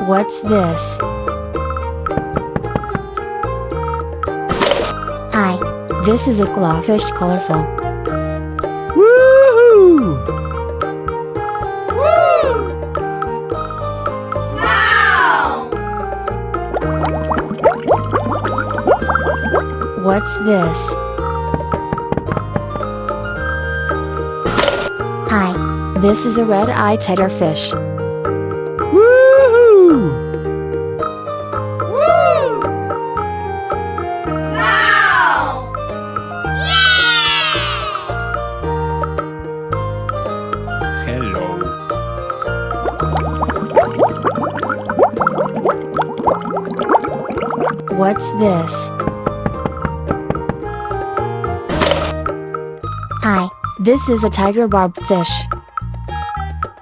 What's this? Hi, this is a goldfish, colorful. Woohoo! What's this? Hi, this is a red-eyed fish. Woohoo! Hello. What's this? Hi, this is a tiger barb fish.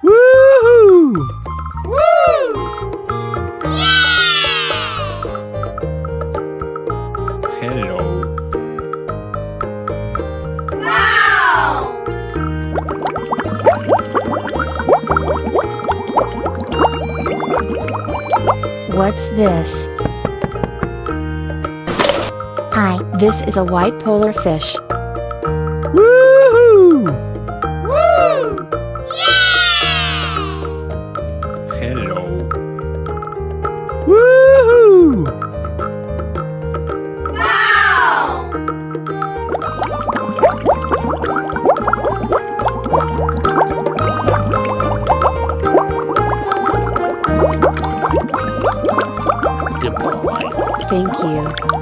Woohoo! Hello. What's this? Hi, this is a white polar fish. Woohoo! Hello. Woohoo! Goodbye. Thank you.